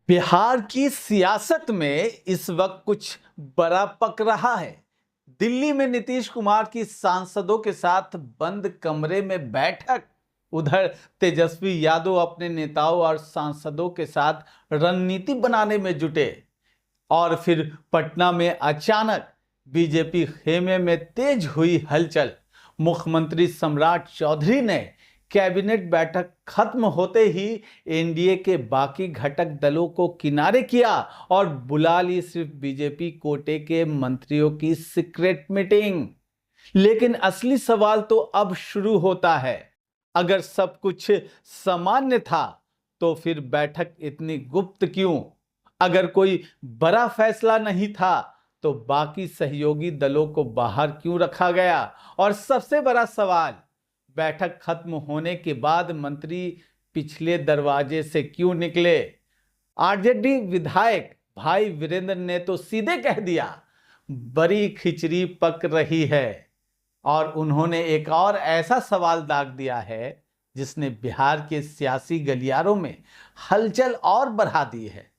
बिहार की सियासत में इस वक्त कुछ बड़ा पक रहा है। दिल्ली में नीतीश कुमार की सांसदों के साथ बंद कमरे में बैठक, उधर तेजस्वी यादव अपने नेताओं और सांसदों के साथ रणनीति बनाने में जुटे। और फिर पटना में अचानक बीजेपी खेमे में तेज हुई हलचल। मुख्यमंत्री सम्राट चौधरी ने कैबिनेट बैठक खत्म होते ही एनडीए के बाकी घटक दलों को किनारे किया और बुला ली सिर्फ बीजेपी कोटे के मंत्रियों की सीक्रेट मीटिंग। लेकिन असली सवाल तो अब शुरू होता है। अगर सब कुछ सामान्य था तो फिर बैठक इतनी गुप्त क्यों? अगर कोई बड़ा फैसला नहीं था तो बाकी सहयोगी दलों को बाहर क्यों रखा गया? और सबसे बड़ा सवाल, बैठक खत्म होने के बाद मंत्री पिछले दरवाजे से क्यों निकले? आरजेडी विधायक भाई वीरेंद्र ने तो सीधे कह दिया, बड़ी खिचड़ी पक रही है। और उन्होंने एक और ऐसा सवाल दाग दिया है जिसने बिहार के सियासी गलियारों में हलचल और बढ़ा दी है।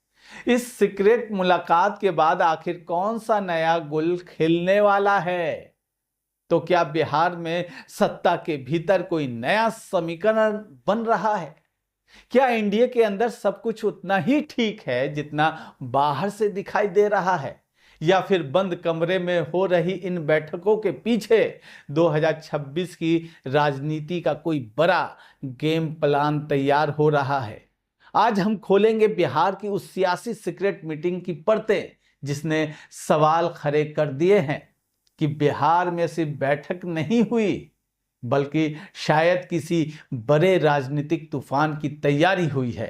इस सीक्रेट मुलाकात के बाद आखिर कौन सा नया गुल खिलने वाला है? तो क्या बिहार में सत्ता के भीतर कोई नया समीकरण बन रहा है? क्या एनडीए के अंदर सब कुछ उतना ही ठीक है जितना बाहर से दिखाई दे रहा है? या फिर बंद कमरे में हो रही इन बैठकों के पीछे 2026 की राजनीति का कोई बड़ा गेम प्लान तैयार हो रहा है? आज हम खोलेंगे बिहार की उस सियासी सीक्रेट मीटिंग की परतें जिसने सवाल खड़े कर दिए हैं कि बिहार में सिर्फ बैठक नहीं हुई बल्कि शायद किसी बड़े राजनीतिक तूफान की तैयारी हुई है।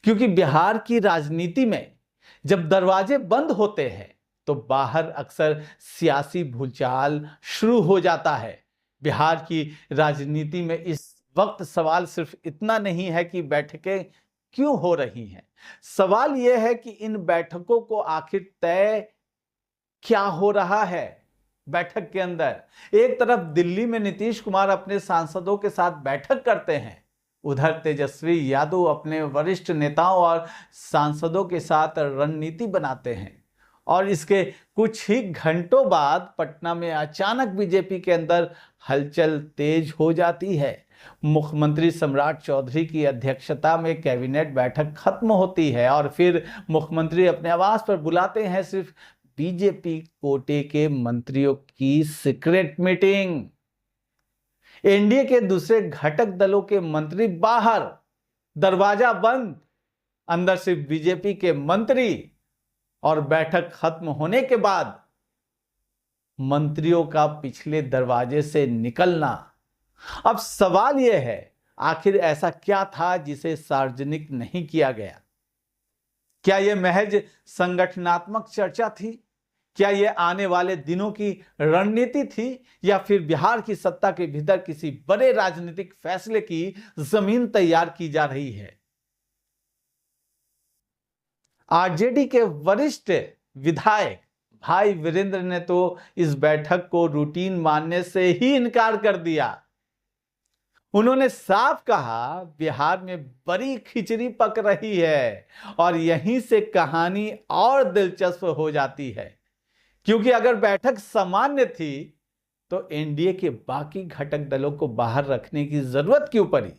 क्योंकि बिहार की राजनीति में जब दरवाजे बंद होते हैं तो बाहर अक्सर सियासी भूचाल शुरू हो जाता है। बिहार की राजनीति में इस वक्त सवाल सिर्फ इतना नहीं है कि बैठकें क्यों हो रही हैं, सवाल यह है कि इन बैठकों को आखिर तय क्या हो रहा है। बैठक के अंदर एक तरफ दिल्ली में नीतीश कुमार अपने सांसदों के साथ बैठक करते हैं, उधर तेजस्वी यादव अपने वरिष्ठ नेताओं और सांसदों के साथ रणनीति बनाते हैं। और इसके कुछ ही घंटों बाद पटना में अचानक बीजेपी के अंदर हलचल तेज हो जाती है। मुख्यमंत्री सम्राट चौधरी की अध्यक्षता में कैबिनेट बैठक खत्म होती है और फिर मुख्यमंत्री अपने आवास पर बुलाते हैं सिर्फ बीजेपी कोटे के मंत्रियों की सीक्रेट मीटिंग। एनडीए के दूसरे घटक दलों के मंत्री बाहर, दरवाजा बंद, अंदर सिर्फ बीजेपी के मंत्री। और बैठक खत्म होने के बाद मंत्रियों का पिछले दरवाजे से निकलना। अब सवाल यह है, आखिर ऐसा क्या था जिसे सार्वजनिक नहीं किया गया? क्या यह महज संगठनात्मक चर्चा थी? क्या यह आने वाले दिनों की रणनीति थी? या फिर बिहार की सत्ता के भीतर किसी बड़े राजनीतिक फैसले की जमीन तैयार की जा रही है? आरजेडी के वरिष्ठ विधायक भाई वीरेंद्र ने तो इस बैठक को रूटीन मानने से ही इनकार कर दिया। उन्होंने साफ कहा, बिहार में बड़ी खिचड़ी पक रही है। और यहीं से कहानी और दिलचस्प हो जाती है, क्योंकि अगर बैठक सामान्य थी तो एनडीए के बाकी घटक दलों को बाहर रखने की जरूरत क्यों पड़ी?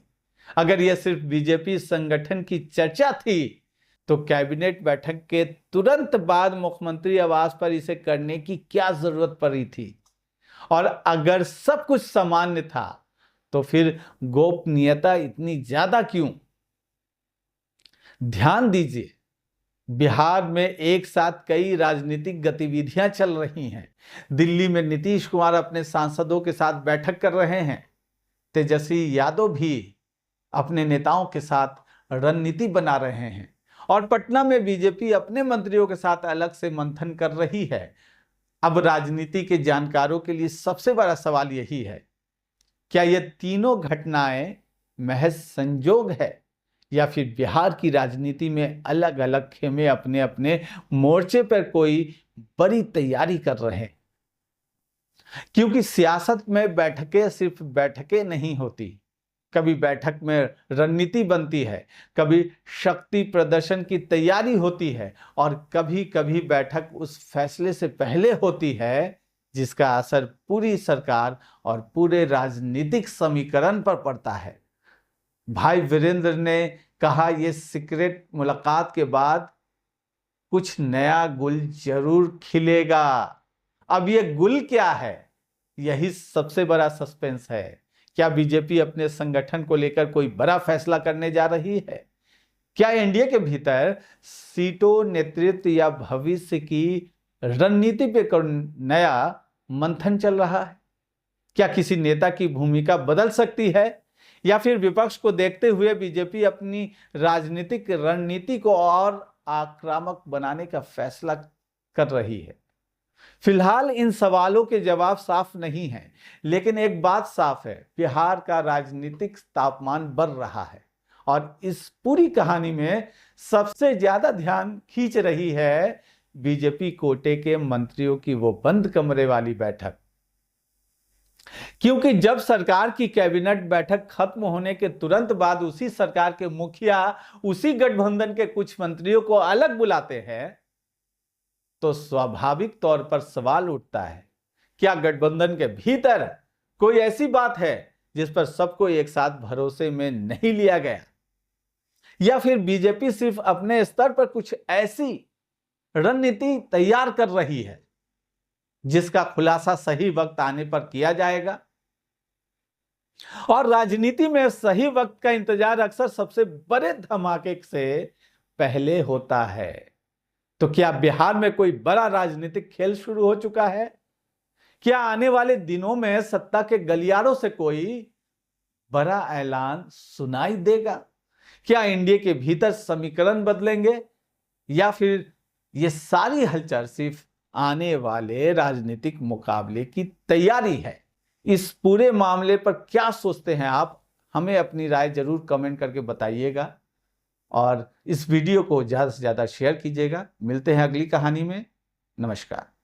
अगर यह सिर्फ बीजेपी संगठन की चर्चा थी तो कैबिनेट बैठक के तुरंत बाद मुख्यमंत्री आवास पर इसे करने की क्या जरूरत पड़ी थी? और अगर सब कुछ सामान्य था तो फिर गोपनीयता इतनी ज्यादा क्यों? ध्यान दीजिए, बिहार में एक साथ कई राजनीतिक गतिविधियां चल रही हैं। दिल्ली में नीतीश कुमार अपने सांसदों के साथ बैठक कर रहे हैं, तेजस्वी यादव भी अपने नेताओं के साथ रणनीति बना रहे हैं, और पटना में बीजेपी अपने मंत्रियों के साथ अलग से मंथन कर रही है। अब राजनीति के जानकारों के लिए सबसे बड़ा सवाल यही है, क्या ये तीनों घटनाएं महज संजोग है या फिर बिहार की राजनीति में अलग अलग खेमे अपने अपने मोर्चे पर कोई बड़ी तैयारी कर रहे हैं? क्योंकि सियासत में बैठकें सिर्फ बैठकें नहीं होती, कभी बैठक में रणनीति बनती है, कभी शक्ति प्रदर्शन की तैयारी होती है और कभी कभी बैठक उस फैसले से पहले होती है जिसका असर पूरी सरकार और पूरे राजनीतिक समीकरण पर पड़ता है। भाई वीरेंद्र ने कहा, ये सीक्रेट मुलाकात के बाद कुछ नया गुल जरूर खिलेगा। अब ये गुल क्या है, यही सबसे बड़ा सस्पेंस है। क्या बीजेपी अपने संगठन को लेकर कोई बड़ा फैसला करने जा रही है? क्या एनडीए के भीतर सीटों, नेतृत्व या भविष्य की रणनीति पे कोई नया मंथन चल रहा है? क्या किसी नेता की भूमिका बदल सकती है या फिर विपक्ष को देखते हुए बीजेपी अपनी राजनीतिक रणनीति को और आक्रामक बनाने का फैसला कर रही है? फिलहाल इन सवालों के जवाब साफ नहीं है, लेकिन एक बात साफ है, बिहार का राजनीतिक तापमान बढ़ रहा है और इस पूरी कहानी में सबसे ज्यादा ध्यान खींच रही है बीजेपी कोटे के मंत्रियों की वो बंद कमरे वाली बैठक। क्योंकि जब सरकार की कैबिनेट बैठक खत्म होने के तुरंत बाद उसी सरकार के मुखिया उसी गठबंधन के कुछ मंत्रियों को अलग बुलाते हैं, तो स्वाभाविक तौर पर सवाल उठता है, क्या गठबंधन के भीतर कोई ऐसी बात है जिस पर सबको एक साथ भरोसे में नहीं लिया गया, या फिर बीजेपी सिर्फ अपने स्तर पर कुछ ऐसी रणनीति तैयार कर रही है जिसका खुलासा सही वक्त आने पर किया जाएगा? और राजनीति में सही वक्त का इंतजार अक्सर सबसे बड़े धमाके से पहले होता है। तो क्या बिहार में कोई बड़ा राजनीतिक खेल शुरू हो चुका है? क्या आने वाले दिनों में सत्ता के गलियारों से कोई बड़ा ऐलान सुनाई देगा? क्या एनडीए के भीतर समीकरण बदलेंगे या फिर ये सारी हलचल सिर्फ आने वाले राजनीतिक मुकाबले की तैयारी है? इस पूरे मामले पर क्या सोचते हैं आप? हमें अपनी राय जरूर कमेंट करके बताइएगा और इस वीडियो को ज़्यादा से ज़्यादा शेयर कीजिएगा। मिलते हैं अगली कहानी में। नमस्कार।